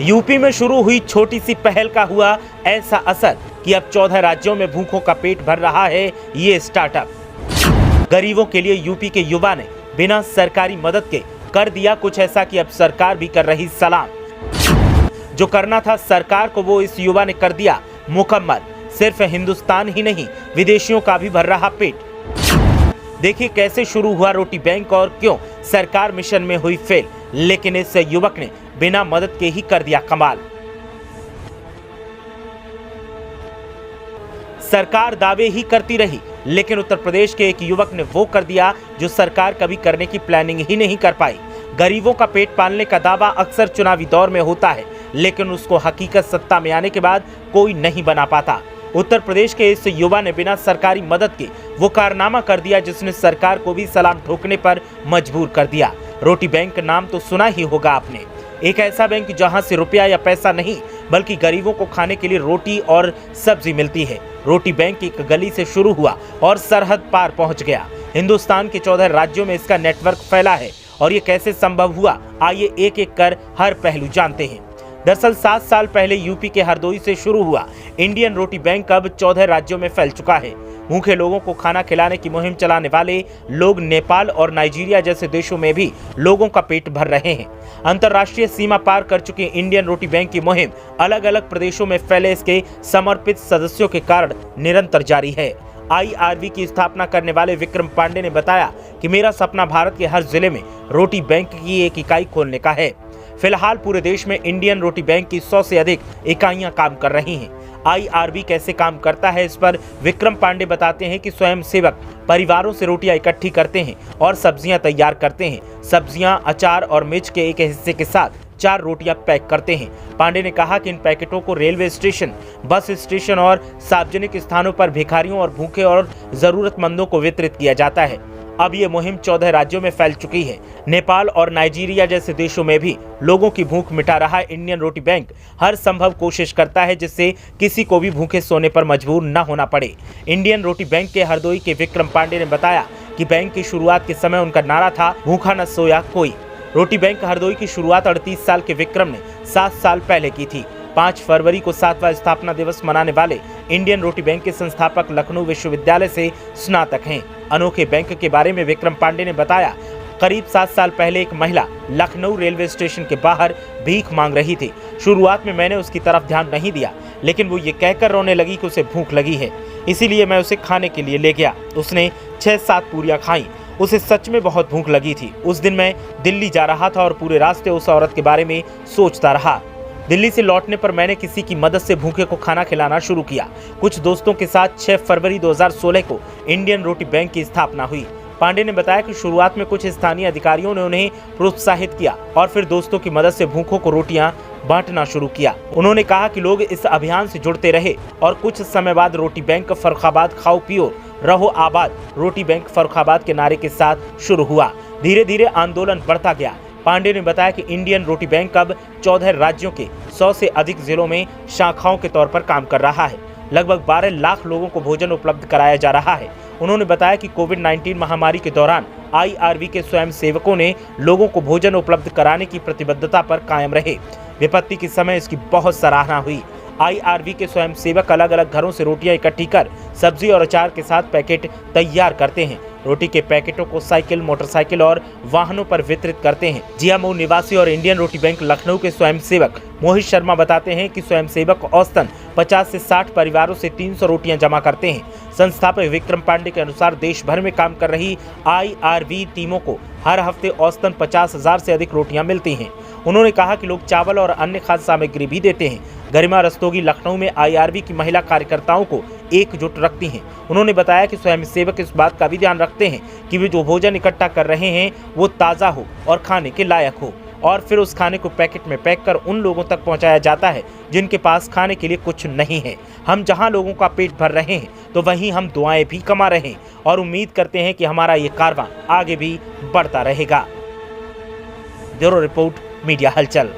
UP में शुरू हुई छोटी सी पहल का हुआ ऐसा असर कि अब 14 राज्यों में भूखों का पेट भर रहा है ये स्टार्टअप। गरीबों के लिए यूपी के युवा ने बिना सरकारी मदद के कर दिया कुछ ऐसा कि अब सरकार भी कर रही सलाम। जो करना था सरकार को वो इस युवा ने कर दिया मुकम्मल। सिर्फ हिंदुस्तान ही नहीं, विदेशियों का भी भर रहा पेट। देखिए कैसे शुरू हुआ रोटी बैंक और क्यों सरकार मिशन में हुई फेल, लेकिन इस युवक ने बिना मदद के ही कर दिया कमाल। सरकार दावे ही करती रही, लेकिन उत्तर प्रदेश के एक युवक ने वो कर दिया जो सरकार कभी करने की प्लानिंग ही नहीं कर पाई। गरीबों का पेट पालने का दावा अक्सर चुनावी दौर में होता है, लेकिन उसको हकीकत सत्ता में आने के बाद कोई नहीं बना पाता। उत्तर प्रदेश के इस युवा ने बिना सरकारी मदद के वो कारनामा कर दिया जिसने सरकार को भी सलाम ठोकने पर मजबूर कर दिया। रोटी बैंक नाम तो सुना ही होगा आपने। एक ऐसा बैंक जहां से रुपया या पैसा नहीं बल्कि गरीबों को खाने के लिए रोटी और सब्जी मिलती है। रोटी बैंक एक गली से शुरू हुआ और सरहद पार पहुंच गया। हिंदुस्तान के 14 राज्यों में इसका नेटवर्क फैला है और ये कैसे संभव हुआ, आइए एक एक कर हर पहलू जानते हैं। दरअसल 7 साल पहले यूपी के हरदोई से शुरू हुआ इंडियन रोटी बैंक अब 14 राज्यों में फैल चुका है। भूखे लोगों को खाना खिलाने की मुहिम चलाने वाले लोग नेपाल और नाइजीरिया जैसे देशों में भी लोगों का पेट भर रहे हैं। अंतर्राष्ट्रीय सीमा पार कर चुकी इंडियन रोटी बैंक की मुहिम अलग अलग प्रदेशों में फैले इसके समर्पित सदस्यों के कारण निरंतर जारी है। IRV की स्थापना करने वाले विक्रम पांडे ने बताया कि मेरा सपना भारत के हर जिले में रोटी बैंक की एक इकाई खोलने का है। फिलहाल पूरे देश में इंडियन रोटी बैंक की 100 से अधिक इकाइयां काम कर रही हैं। IRV कैसे काम करता है इस पर विक्रम पांडे बताते हैं कि स्वयं सेवक परिवारों से रोटियां इकट्ठी करते हैं और सब्जियां तैयार करते हैं। सब्जियां, अचार और मिर्च के एक हिस्से के साथ 4 रोटियां पैक करते हैं। पांडे ने कहा कि इन पैकेटों को रेलवे स्टेशन, बस स्टेशन और सार्वजनिक स्थानों पर भिखारियों और भूखे और जरूरतमंदों को वितरित किया जाता है। अब ये मुहिम 14 राज्यों में फैल चुकी है। नेपाल और नाइजीरिया जैसे देशों में भी लोगों की भूख मिटा रहा इंडियन रोटी बैंक हर संभव कोशिश करता है जिससे किसी को भी भूखे सोने पर मजबूर न होना पड़े। इंडियन रोटी बैंक के हरदोई के विक्रम पांडे ने बताया कि बैंक की शुरुआत के समय उनका नारा था, भूखा न सोया कोई। रोटी बैंक हरदोई की शुरुआत 38 साल के विक्रम ने 7 साल पहले की थी। 5 फरवरी को 7वां स्थापना दिवस मनाने वाले इंडियन रोटी बैंक के संस्थापक लखनऊ विश्वविद्यालय से स्नातक हैं। अनोखे बैंक के बारे में विक्रम पांडे ने बताया, करीब 7 साल पहले एक महिला लखनऊ रेलवे स्टेशन के बाहर भीख मांग रही थी। शुरुआत में मैंने उसकी तरफ ध्यान नहीं दिया, लेकिन वो ये कहकर रोने लगी कि उसे भूख लगी है, इसीलिए मैं उसे खाने के लिए ले गया। उसने 6-7 पूरियां खाई। उसे सच में बहुत भूख लगी थी। उस दिन मैं दिल्ली जा रहा था और पूरे रास्ते उस औरत के बारे में सोचता रहा। दिल्ली से लौटने पर मैंने किसी की मदद से भूखे को खाना खिलाना शुरू किया। कुछ दोस्तों के साथ 6 फरवरी 2016 को इंडियन रोटी बैंक की स्थापना हुई। पांडे ने बताया कि शुरुआत में कुछ स्थानीय अधिकारियों ने उन्हें प्रोत्साहित किया और फिर दोस्तों की मदद से भूखों को रोटियां बांटना शुरू किया। उन्होंने कहा कि लोग इस अभियान से जुड़ते रहे और कुछ समय बाद रोटी बैंक फर्रुखाबाद खाओ पियो रहो आबाद रोटी बैंक फर्रुखाबाद के नारे के साथ शुरू हुआ। धीरे धीरे आंदोलन बढ़ता गया। पांडे ने बताया कि इंडियन रोटी बैंक अब 14 राज्यों के 100 से अधिक जिलों में शाखाओं के तौर पर काम कर रहा है। लगभग 12 लाख लोगों को भोजन उपलब्ध कराया जा रहा है। उन्होंने बताया कि कोविड-19 महामारी के दौरान IRV के स्वयं सेवकों ने लोगों को भोजन उपलब्ध कराने की प्रतिबद्धता पर कायम रहे। विपत्ति के समय इसकी बहुत सराहना हुई। IRV के स्वयं सेवक अलग अलग घरों से रोटियां इकट्ठी कर सब्जी और अचार के साथ पैकेट तैयार करते हैं। रोटी के पैकेटों को साइकिल, मोटरसाइकिल और वाहनों पर वितरित करते हैं। जियामऊ निवासी और इंडियन रोटी बैंक लखनऊ के स्वयं सेवक मोहित शर्मा बताते हैं कि स्वयं सेवक औसतन 50 से 60 परिवारों से 300 रोटियां जमा करते हैं। संस्थापक विक्रम पांडे के अनुसार देश भर में काम कर रही IRV टीमों को हर हफ्ते औसतन 50,000 से अधिक रोटियां मिलती हैं। उन्होंने कहा कि लोग चावल और अन्य खाद्य सामग्री भी देते हैं। गरिमा रस्तोगी लखनऊ में IRV की महिला कार्यकर्ताओं को एकजुट रखती हैं। उन्होंने बताया कि स्वयंसेवक इस बात का भी ध्यान रखते हैं कि वे जो भोजन इकट्ठा कर रहे हैं वो ताज़ा हो और खाने के लायक हो, और फिर उस खाने को पैकेट में पैक कर उन लोगों तक पहुंचाया जाता है जिनके पास खाने के लिए कुछ नहीं है। हम जहां लोगों का पेट भर रहे हैं तो वहीं हम दुआएं भी कमा रहे हैं और उम्मीद करते हैं कि हमारा ये कारवां आगे भी बढ़ता रहेगा। ब्यूरो रिपोर्ट, मीडिया हलचल।